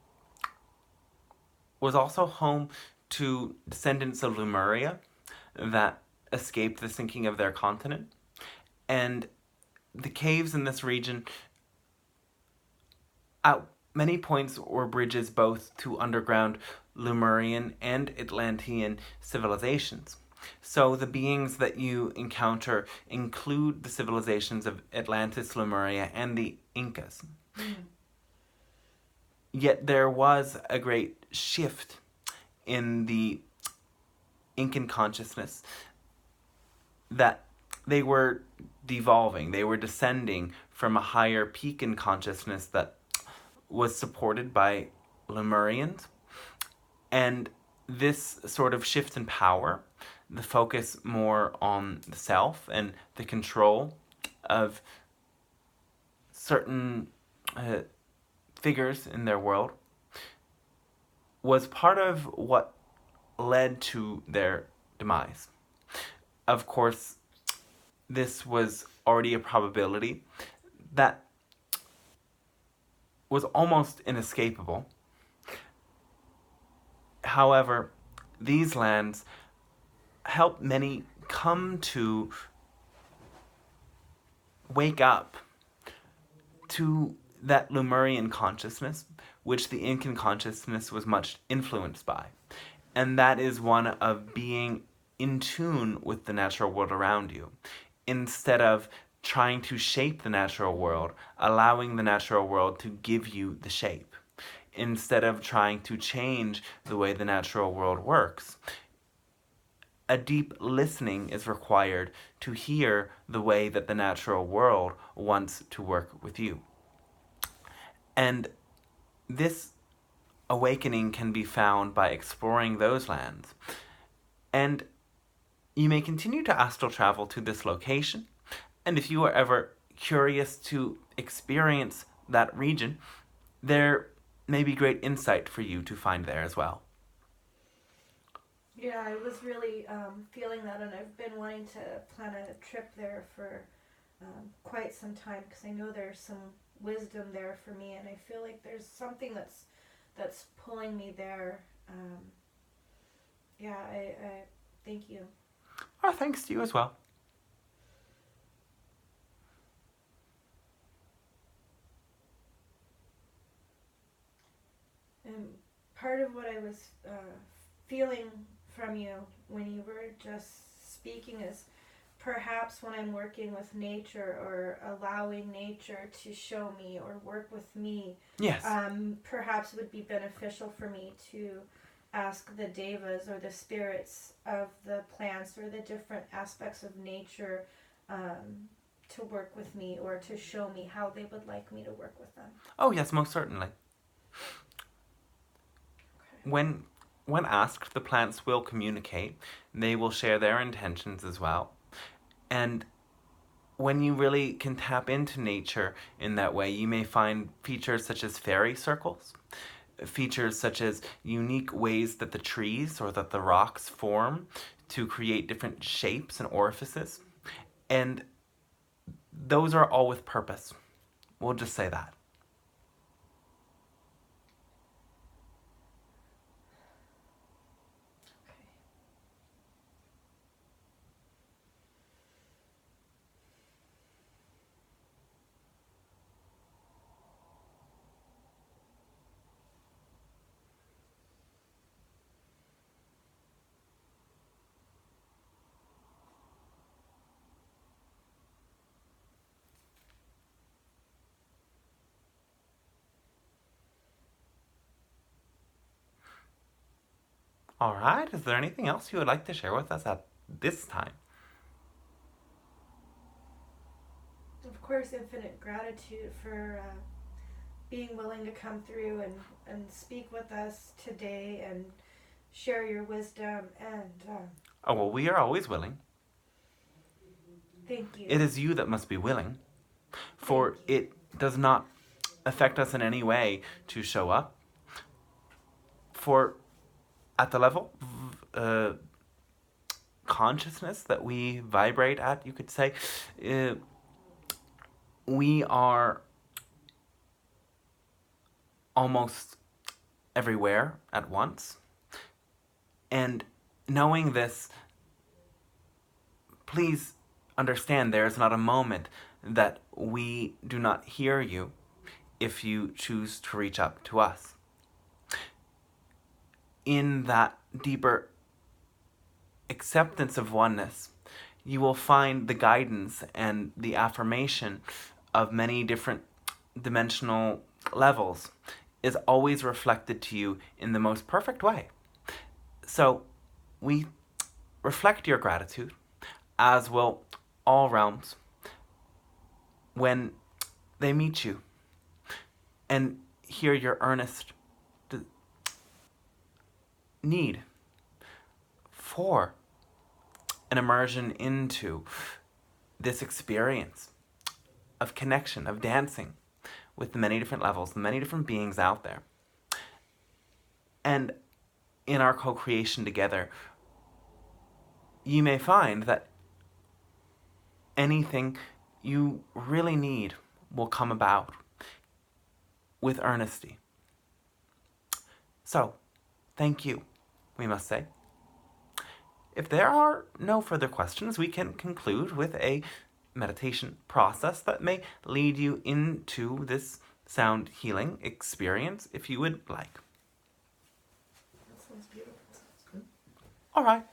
was also home to descendants of Lemuria that escaped the sinking of their continent. And the caves in this region at many points were bridges both to underground Lemurian and Atlantean civilizations. So the beings that you encounter include the civilizations of Atlantis, Lemuria, and the Incas. Yet there was a great shift in the Incan consciousness that they were devolving, they were descending from a higher peak in consciousness that was supported by Lemurians. And this sort of shift in power, the focus more on the self and the control of certain figures in their world, was part of what led to their demise. Of course, this was already a probability that was almost inescapable. However, these lands help many come to wake up to that Lemurian consciousness, which the Incan consciousness was much influenced by. And that is one of being in tune with the natural world around you, instead of trying to shape the natural world, allowing the natural world to give you the shape, instead of trying to change the way the natural world works. A deep listening is required to hear the way that the natural world wants to work with you. And this awakening can be found by exploring those lands. And you may continue to astral travel to this location. And if you are ever curious to experience that region, there may be great insight for you to find there as well. Yeah, I was really feeling that, and I've been wanting to plan a trip there for quite some time, because I know there's some wisdom there for me, and I feel like there's something that's pulling me there. I thank you. Oh, thanks to you as well. And part of what I was feeling from you when you were just speaking is perhaps when I'm working with nature or allowing nature to show me or work with me, Yes. Perhaps it would be beneficial for me to ask the devas or the spirits of the plants or the different aspects of nature to work with me or to show me how they would like me to work with them. Oh, yes, most certainly. Okay. When asked, the plants will communicate. They will share their intentions as well. And when you really can tap into nature in that way, you may find features such as fairy circles, features such as unique ways that the trees or that the rocks form to create different shapes and orifices. And those are all with purpose. We'll just say that. All right, is there anything else you would like to share with us at this time? Of course, infinite gratitude for being willing to come through and speak with us today and share your wisdom. And Oh, well, we are always willing. thank you. It is you that must be willing, for it does not affect us in any way to show up. For at the level of consciousness that we vibrate at, you could say, we are almost everywhere at once. And knowing this, please understand there is not a moment that we do not hear you if you choose to reach up to us. In that deeper acceptance of oneness, you will find the guidance and the affirmation of many different dimensional levels is always reflected to you in the most perfect way. So we reflect your gratitude, as will all realms, when they meet you and hear your earnest need for an immersion into this experience of connection, of dancing with the many different levels, the many different beings out there. And in our co-creation together, you may find that anything you really need will come about with earnesty. So, thank you, we must say. if there are no further questions, we can conclude with a meditation process that may lead you into this sound healing experience if you would like. That sounds beautiful. All right.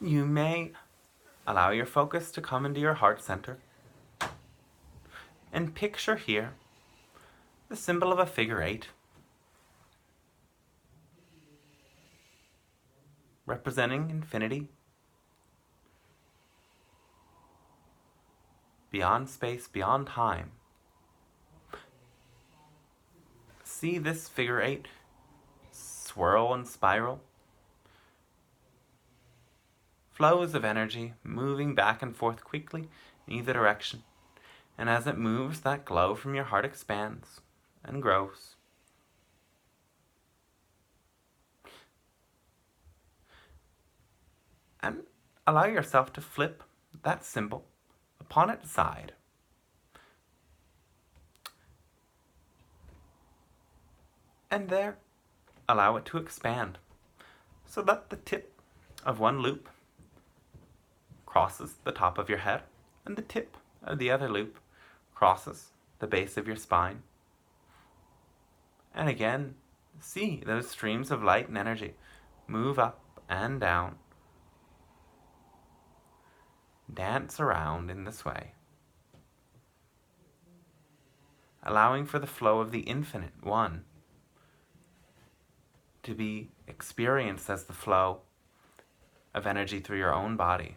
You may allow your focus to come into your heart center and picture here the symbol of a figure 8, representing infinity, beyond space, beyond time. See this figure 8 swirl and spiral. Flows of energy moving back and forth quickly in either direction. And as it moves, that glow from your heart expands and grows. And allow yourself to flip that symbol upon its side. And there, allow it to expand so that the tip of one loop crosses the top of your head and the tip of the other loop crosses the base of your spine. And again, see those streams of light and energy move up and down, dance around in this way, allowing for the flow of the infinite one to be experienced as the flow of energy through your own body.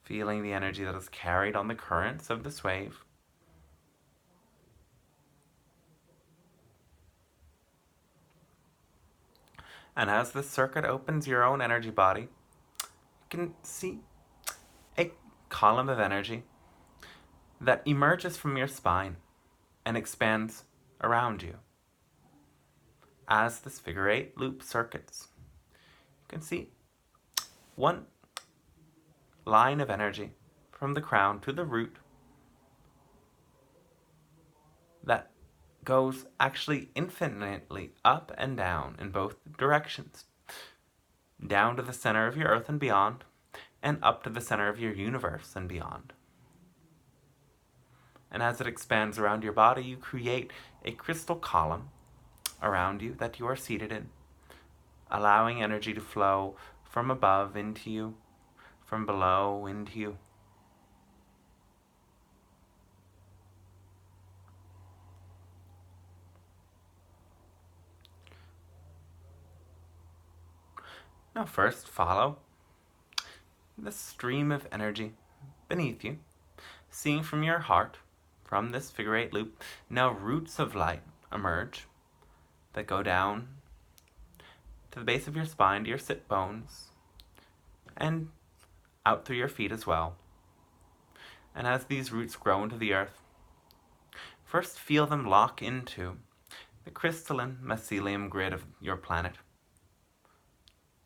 Feeling the energy that is carried on the currents of this wave. And as this circuit opens your own energy body, you can see a column of energy that emerges from your spine and expands around you. As this figure 8 loop circuits, you can see one line of energy from the crown to the root that goes actually infinitely up and down in both directions, down to the center of your earth and beyond, and up to the center of your universe and beyond. And as it expands around your body, you create a crystal column around you that you are seated in, allowing energy to flow from above into you, from below into you. Now first follow the stream of energy beneath you, seeing from your heart, from this figure 8 loop, now roots of light emerge that go down to the base of your spine, to your sit bones, and out through your feet as well. And as these roots grow into the earth, first feel them lock into the crystalline mycelium grid of your planet.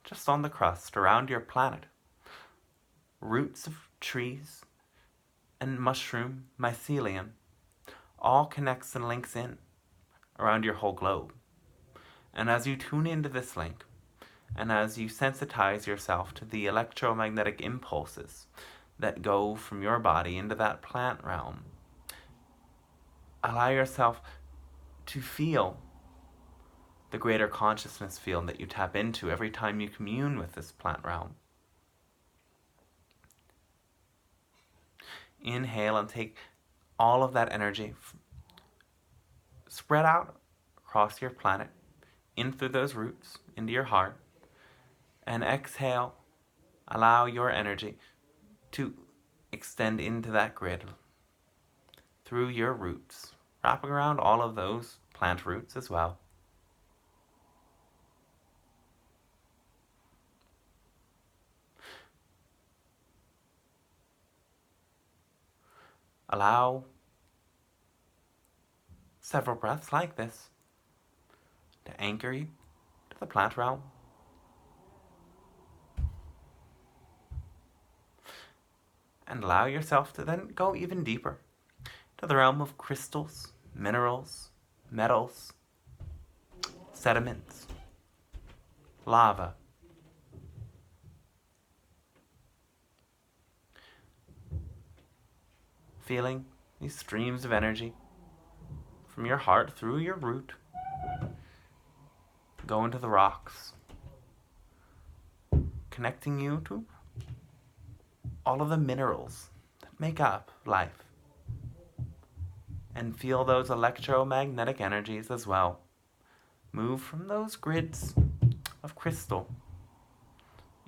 Just on the crust around your planet, roots of trees and mushroom mycelium all connects and links in around your whole globe. And as you tune into this link, and as you sensitize yourself to the electromagnetic impulses that go from your body into that plant realm, allow yourself to feel the greater consciousness field that you tap into every time you commune with this plant realm. Inhale and take all of that energy spread out across your planet, in through those roots, into your heart. And exhale, allow your energy to extend into that grid through your roots, wrapping around all of those plant roots as well. Allow several breaths like this to anchor you to the plant realm. And allow yourself to then go even deeper to the realm of crystals, minerals, metals, sediments, lava. Feeling these streams of energy from your heart through your root go into the rocks, connecting you to all of the minerals that make up life. And feel those electromagnetic energies as well move from those grids of crystal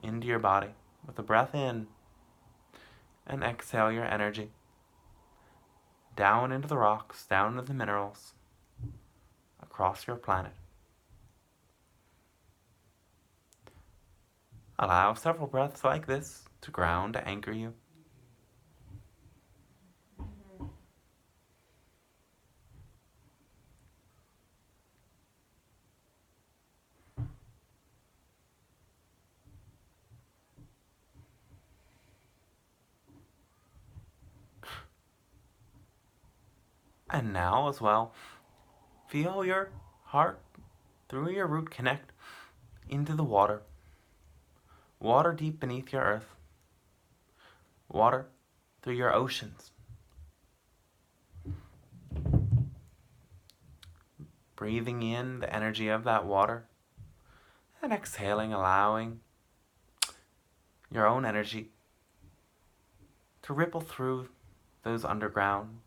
into your body with a breath in, and exhale your energy down into the rocks, down into the minerals, across your planet. Allow several breaths like this to ground, to anchor you. And now as well, feel your heart through your root connect into the water. Water deep beneath your earth. Water through your oceans. Breathing in the energy of that water and exhaling, allowing your own energy to ripple through those underground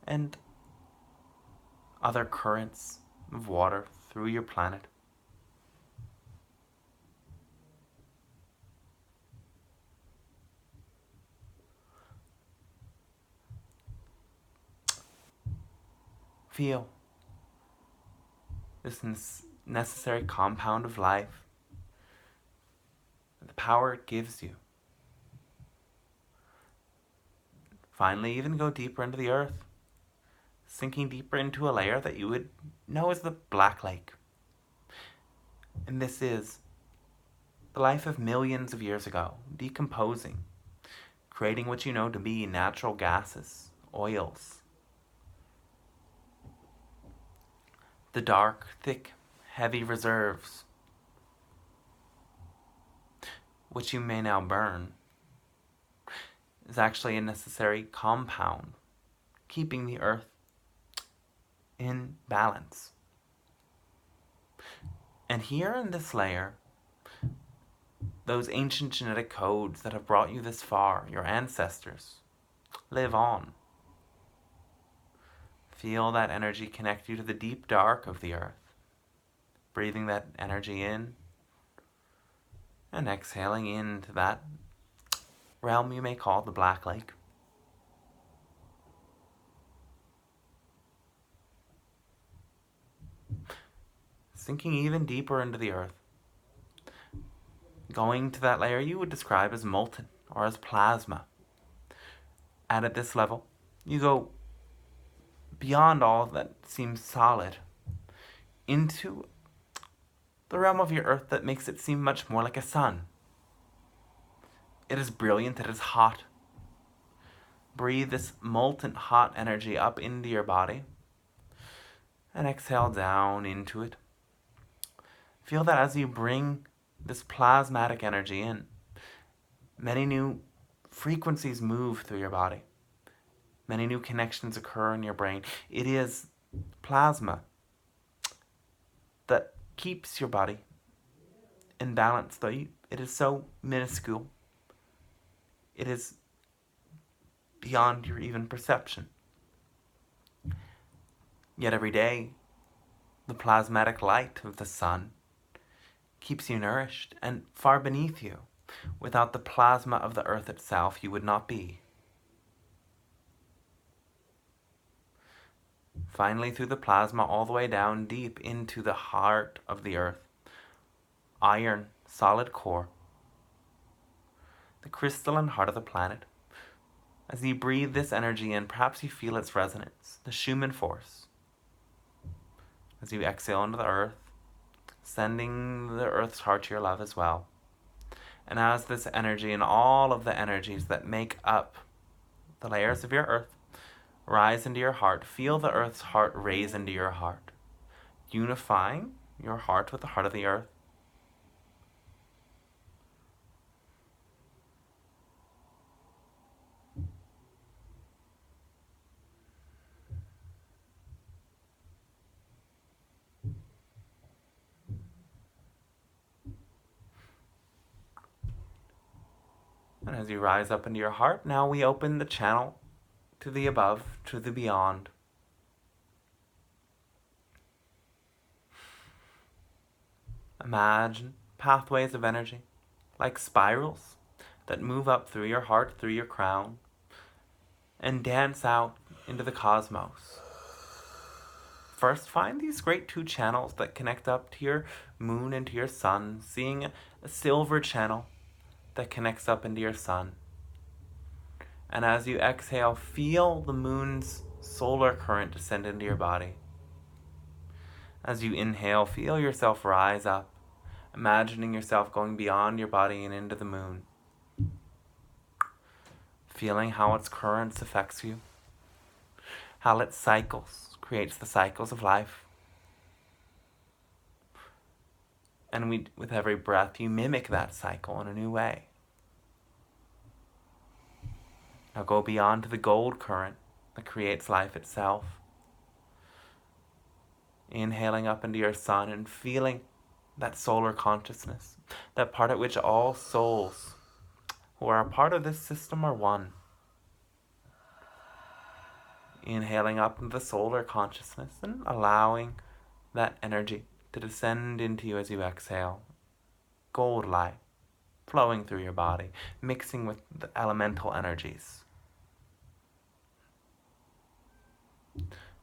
and other currents of water through your planet. Feel this necessary compound of life, the power it gives you. Finally, even go deeper into the earth, sinking deeper into a layer that you would know as the Black Lake. And this is the life of millions of years ago, decomposing, creating what you know to be natural gases, oils. The dark, thick, heavy reserves, which you may now burn, is actually a necessary compound, keeping the earth in balance. And here in this layer, those ancient genetic codes that have brought you this far, your ancestors, live on. Feel that energy connect you to the deep dark of the earth. Breathing that energy in and exhaling into that realm you may call the Black Lake. Sinking even deeper into the earth. Going to that layer you would describe as molten or as plasma. And at this level, you go beyond all that seems solid into the realm of your earth that makes it seem much more like a sun. It is brilliant, it is hot. Breathe this molten hot energy up into your body and exhale down into it. Feel that as you bring this plasmatic energy in, many new frequencies move through your body. Many new connections occur in your brain. It is plasma that keeps your body in balance, though it is so minuscule. It is beyond your even perception. Yet every day, the plasmatic light of the sun keeps you nourished, and far beneath you, without the plasma of the earth itself, you would not be. Finally, through the plasma, all the way down deep into the heart of the earth, iron, solid core, the crystalline heart of the planet. As you breathe this energy in, perhaps you feel its resonance, the Schumann force. As you exhale into the earth, sending the earth's heart to your love as well. And as this energy and all of the energies that make up the layers of your earth rise into your heart, feel the earth's heart raise into your heart. unifying your heart with the heart of the earth. And as you rise up into your heart, now we open the channel to the above, to the beyond. Imagine pathways of energy, like spirals, that move up through your heart, through your crown, and dance out into the cosmos. First, find these great two channels that connect up to your moon and to your sun, seeing a silver channel that connects up into your sun. And as you exhale, feel the moon's solar current descend into your body. As you inhale, feel yourself rise up, imagining yourself going beyond your body and into the moon. Feeling how its currents affects you, how its cycles creates the cycles of life. And with every breath, you mimic that cycle in a new way. Now go beyond to the gold current that creates life itself. Inhaling up into your sun and feeling that solar consciousness, that part at which all souls who are a part of this system are one. Inhaling up into the solar consciousness and allowing that energy to descend into you as you exhale. Gold light flowing through your body, mixing with the elemental energies.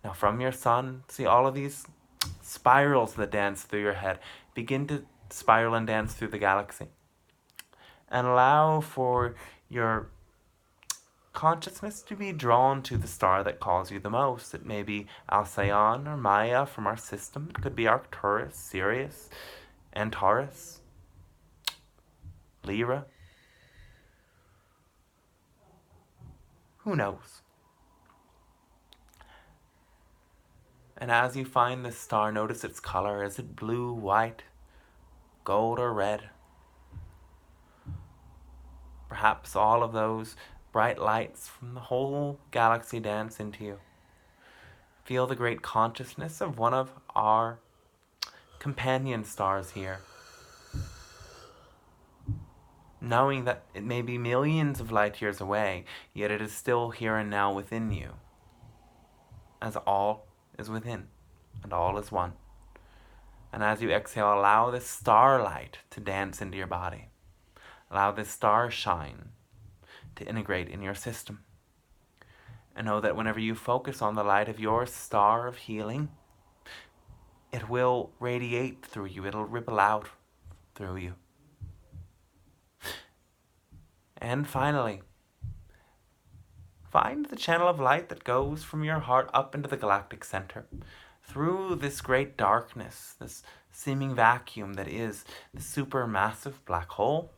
Now from your sun, see all of these spirals that dance through your head. Begin to spiral and dance through the galaxy. And allow for your consciousness to be drawn to the star that calls you the most. It may be Alcyon or Maya from our system. It could be Arcturus, Sirius, Antares, Lyra. Who knows? And as you find this star, notice its color. Is it blue, white, gold, or red? Perhaps all of those bright lights from the whole galaxy dance into you. Feel the great consciousness of one of our companion stars here. Knowing that it may be millions of light years away, yet it is still here and now within you. As all is within, and all is one. And as you exhale, allow this starlight to dance into your body. Allow this star shine to integrate in your system. And know that whenever you focus on the light of your star of healing, it will radiate through you. It'll ripple out through you. And finally, find the channel of light that goes from your heart up into the galactic center, through this great darkness, this seeming vacuum that is the supermassive black hole,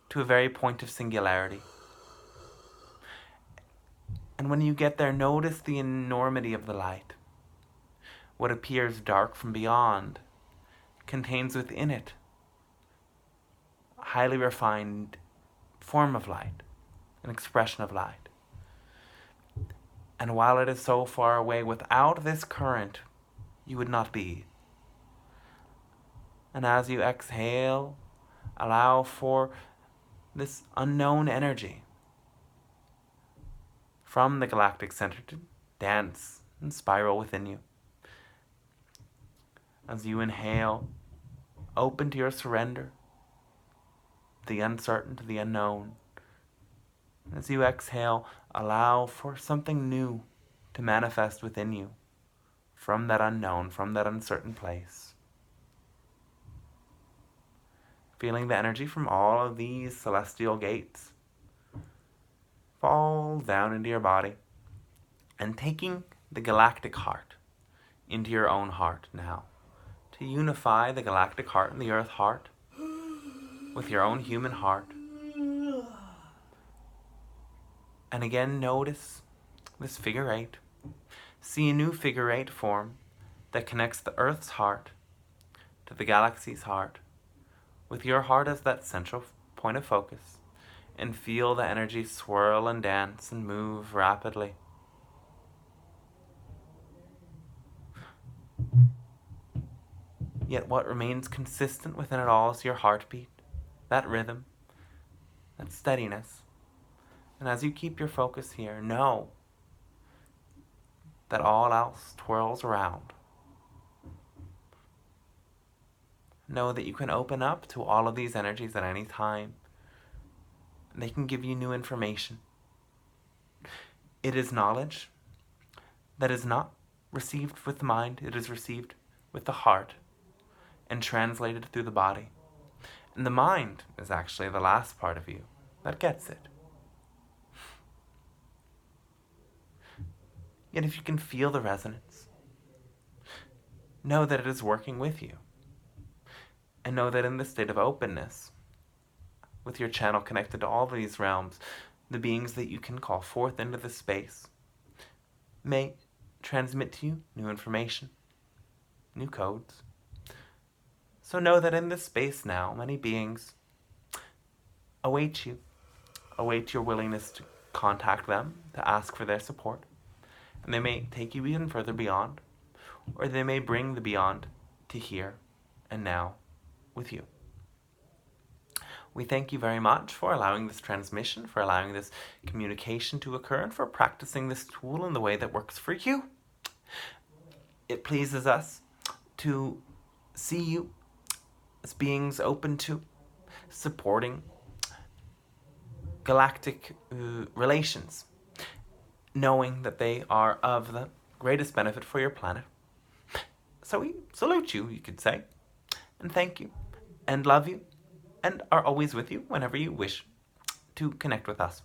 to a very point of singularity. And when you get there, notice the enormity of the light. What appears dark from beyond contains within it a highly refined form of light, an expression of light. And while it is so far away, without this current, you would not be. And as you exhale, allow for this unknown energy from the galactic center to dance and spiral within you. As you inhale, open to your surrender, the uncertain to the unknown. As you exhale, allow for something new to manifest within you from that unknown, from that uncertain place. Feeling the energy from all of these celestial gates fall down into your body, and taking the galactic heart into your own heart now, to unify the galactic heart and the earth heart with your own human heart. And again, notice this figure 8, See a new figure 8 form that connects the Earth's heart to the galaxy's heart, with your heart as that central point of focus, and feel the energy swirl and dance and move rapidly. Yet what remains consistent within it all is your heartbeat, that rhythm, that steadiness. And as you keep your focus here, know that all else twirls around. Know that you can open up to all of these energies at any time. They can give you new information. It is knowledge that is not received with the mind, it is received with the heart and translated through the body. And the mind is actually the last part of you that gets it. Yet if you can feel the resonance, know that it is working with you. And know that in this state of openness, with your channel connected to all these realms, the beings that you can call forth into the space may transmit to you new information, new codes. So know that in this space now, many beings await you, await your willingness to contact them, to ask for their support. And they may take you even further beyond, or they may bring the beyond to here and now with you. We thank you very much for allowing this transmission, for allowing this communication to occur, and for practicing this tool in the way that works for you. It pleases us to see you as beings open to supporting galactic relations, knowing that they are of the greatest benefit for your planet. So we salute you, you could say, and thank you, and love you, and are always with you whenever you wish to connect with us.